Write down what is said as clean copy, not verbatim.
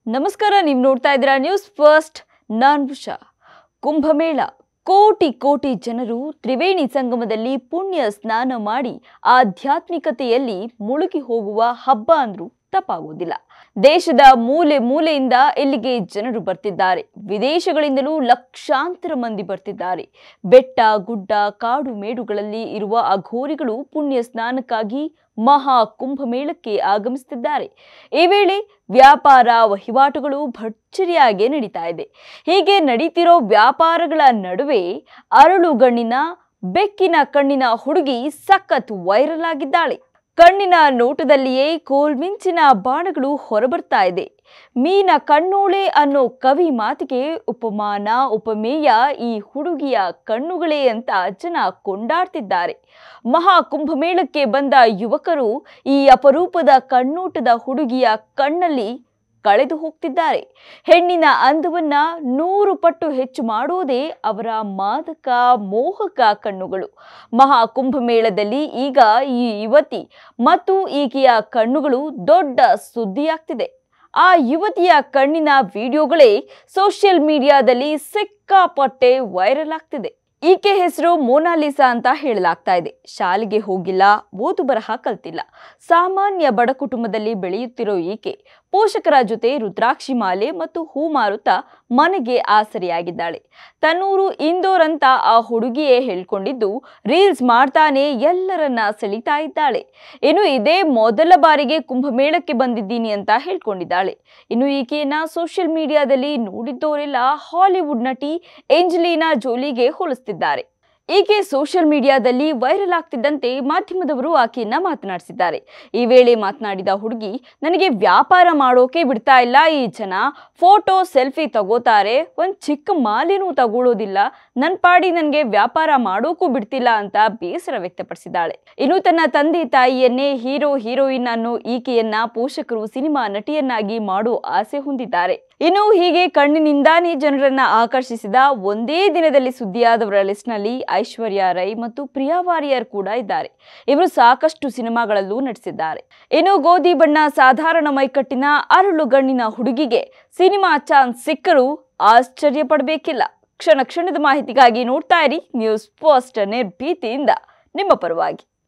ನಮಸ್ಕಾರ, ನೀವು ನೋಡ್ತಾ ಇದ್ದೀರಾ ನ್ಯೂಸ್ ಫಸ್ಟ್. ನಾನು ಉಷಾ. ಕುಂಭಮೇಳ ಕೋಟಿ ಕೋಟಿ ಜನರು ತ್ರಿವೇಣಿ ಸಂಗಮದಲ್ಲಿ ಪುಣ್ಯ ಸ್ನಾನ ಮಾಡಿ ಆಧ್ಯಾತ್ಮಿಕತೆಯಲ್ಲಿ ಮುಳುಗಿ ಹೋಗುವ ಹಬ್ಬ ಅಂದ್ರೂ ತಪ್ಪಾಗುವುದಿಲ್ಲ. ದೇಶದ ಮೂಲೆ ಮೂಲೆಯಿಂದ ಇಲ್ಲಿಗೆ ಜನರು ಬರ್ತಿದ್ದಾರೆ. ವಿದೇಶಗಳಿಂದಲೂ ಲಕ್ಷಾಂತರ ಮಂದಿ ಬರ್ತಿದ್ದಾರೆ. ಬೆಟ್ಟ ಗುಡ್ಡ ಕಾಡು ಮೇಡುಗಳಲ್ಲಿ ಇರುವ ಅಘೋರಿಗಳು ಪುಣ್ಯ ಸ್ನಾನಕ್ಕಾಗಿ ಮಹಾ ಕುಂಭಮೇಳಕ್ಕೆ ಆಗಮಿಸುತ್ತಿದ್ದಾರೆ. ಈ ವೇಳೆ ವ್ಯಾಪಾರ ವಹಿವಾಟುಗಳು ಭರ್ಜರಿಯಾಗಿ ನಡೀತಾ ಇದೆ. ಹೀಗೆ ನಡೀತಿರೋ ವ್ಯಾಪಾರಗಳ ನಡುವೆ ಅರಳುಗಣ್ಣಿನ ಬೆಕ್ಕಿನ ಕಣ್ಣಿನ ಹುಡುಗಿ ಸಖತ್ ವೈರಲ್ ಆಗಿದ್ದಾಳೆ. ಕಣ್ಣಿನ ನೋಟದಲ್ಲಿಯೇ ಕೋಲ್ಮಿಂಚಿನ ಬಾಣಗಳು ಹೊರಬರ್ತಾ ಇದೆ. ಮೀನ ಕಣ್ಣೋಳೆ ಅನ್ನೋ ಕವಿ ಮಾತಿಗೆ ಉಪಮಾನ ಉಪಮೇಯ ಈ ಹುಡುಗಿಯ ಕಣ್ಣುಗಳೇ ಅಂತ ಜನ ಕೊಂಡಾಡ್ತಿದ್ದಾರೆ. ಮಹಾ ಕುಂಭಮೇಳಕ್ಕೆ ಬಂದ ಯುವಕರು ಈ ಅಪರೂಪದ ಕಣ್ಣೋಟದ ಹುಡುಗಿಯ ಕಣ್ಣಲ್ಲಿ ಕಳೆದು ಹೋಗ್ತಿದ್ದಾರೆ. ಹೆಣ್ಣಿನ ಅಂದವನ್ನ 100 ಪಟ್ಟು ಹೆಚ್ಚು ಮಾಡೋದೇ ಅವರ ಮಾದಕ ಮೋಹಕ ಕಣ್ಣುಗಳು. ಮಹಾ ಕುಂಭಮೇಳದಲ್ಲಿ ಈಗ ಈ ಯುವತಿ ಮತ್ತು ಈಕೆಯ ಕಣ್ಣುಗಳು ದೊಡ್ಡ ಸುದ್ದಿಯಾಗ್ತಿದೆ. ಆ ಯುವತಿಯ ಕಣ್ಣಿನ ವಿಡಿಯೋಗಳೇ ಸೋಷಿಯಲ್ ಮೀಡಿಯಾದಲ್ಲಿ ಸಿಕ್ಕಾಪಟ್ಟೆ ವೈರಲ್ ಆಗ್ತಿದೆ. ಈಕೆ ಹೆಸರು ಮೊನಾಲಿಸಾ ಅಂತ ಹೇಳಲಾಗ್ತಾ ಇದೆ. ಶಾಲೆಗೆ ಹೋಗಿಲ್ಲ, ಓದು ಬರಹ ಕಲ್ತಿಲ್ಲ. ಸಾಮಾನ್ಯ ಬಡ ಕುಟುಂಬದಲ್ಲಿ ಬೆಳೆಯುತ್ತಿರೋ ಈಕೆ ಪೋಷಕರ ಜೊತೆ ರುದ್ರಾಕ್ಷಿ ಮಾಲೆ ಮತ್ತು ಹೂ ಮಾರುತ್ತಾ ಮನೆಗೆ ಆಸರೆಯಾಗಿದ್ದಾಳೆ. ತನ್ನೂರು ಇಂದೋರ್ ಅಂತ ಆ ಹುಡುಗಿಯೇ ಹೇಳ್ಕೊಂಡಿದ್ದು ರೀಲ್ಸ್ ಮಾಡ್ತಾನೆ ಎಲ್ಲರನ್ನ ಸೆಳೀತಾ ಇದ್ದಾಳೆ. ಇನ್ನು ಇದೇ ಮೊದಲ ಬಾರಿಗೆ ಕುಂಭಮೇಳಕ್ಕೆ ಬಂದಿದ್ದೀನಿ ಅಂತ ಹೇಳ್ಕೊಂಡಿದ್ದಾಳೆ. ಇನ್ನು ಈಕೆಯನ್ನ ಸೋಷಿಯಲ್ ಮೀಡಿಯಾದಲ್ಲಿ ನೋಡಿದ್ದವರೆಲ್ಲ ಹಾಲಿವುಡ್ ನಟಿ ಏಂಜಲೀನಾ ಜೋಲಿಗೆ ಹೋಲಿಸ್ತಿದ್ದಾರೆ. ಈಕೆ ಸೋಷಿಯಲ್ ಮೀಡಿಯಾದಲ್ಲಿ ವೈರಲ್ ಆಗ್ತಿದ್ದಂತೆ ಮಾಧ್ಯಮದವರು ಆಕೆಯನ್ನ ಮಾತನಾಡಿಸಿದ್ದಾರೆ. ಈ ವೇಳೆ ಮಾತನಾಡಿದ ಹುಡುಗಿ, ನನಗೆ ವ್ಯಾಪಾರ ಮಾಡೋಕೆ ಬಿಡ್ತಾ ಇಲ್ಲ ಈ ಜನ. ಫೋಟೋ ಸೆಲ್ಫಿ ತಗೋತಾರೆ, ಒಂದು ಚಿಕ್ಕ ಮಾಲೆನೂ ತಗೊಳ್ಳೋದಿಲ್ಲ. ನನ್ನ ಪಾಡಿ ನನಗೆ ವ್ಯಾಪಾರ ಮಾಡೋಕ್ಕೂ ಬಿಡ್ತಿಲ್ಲ ಅಂತ ಬೇಸರ ವ್ಯಕ್ತಪಡಿಸಿದ್ದಾಳೆ. ಇನ್ನು ತನ್ನ ತಂದೆ ತಾಯಿಯನ್ನೇ ಹೀರೋ ಹೀರೋಯಿನ್ ಅನ್ನೋ ಈಕೆಯನ್ನ ಪೋಷಕರು ಸಿನಿಮಾ ನಟಿಯನ್ನಾಗಿ ಮಾಡೋ ಆಸೆ ಹೊಂದಿದ್ದಾರೆ. ಇನ್ನು ಹೀಗೆ ಕಣ್ಣಿನಿಂದಾನೇ ಜನರನ್ನ ಆಕರ್ಷಿಸಿದ ಒಂದೇ ದಿನದಲ್ಲಿ ಸುದ್ದಿಯಾದವರ ಲಿಸ್ಟ್ನಲ್ಲಿ ಐಶ್ವರ್ಯ ರೈ ಮತ್ತು ಪ್ರಿಯಾ ವಾರಿಯರ್ ಕೂಡ ಇದ್ದಾರೆ. ಇವರು ಸಾಕಷ್ಟು ಸಿನಿಮಾಗಳಲ್ಲೂ ನಟಿಸಿದ್ದಾರೆ. ಇನ್ನು ಗೋಧಿ ಬಣ್ಣ ಸಾಧಾರಣ ಮೈಕಟ್ಟಿನ ಅರಳುಗಣ್ಣಿನ ಹುಡುಗಿಗೆ ಸಿನಿಮಾ ಚಾನ್ಸ್ ಸಿಕ್ಕರೂ ಆಶ್ಚರ್ಯ ಪಡಬೇಕಿಲ್ಲ. ಕ್ಷಣ ಕ್ಷಣದ ಮಾಹಿತಿಗಾಗಿ ನೋಡ್ತಾ ಇರಿ ನ್ಯೂಸ್ ಫಸ್ಟ್. ನಿರ್ಭೀತಿಯಿಂದ ನಿಮ್ಮ ಪರವಾಗಿ.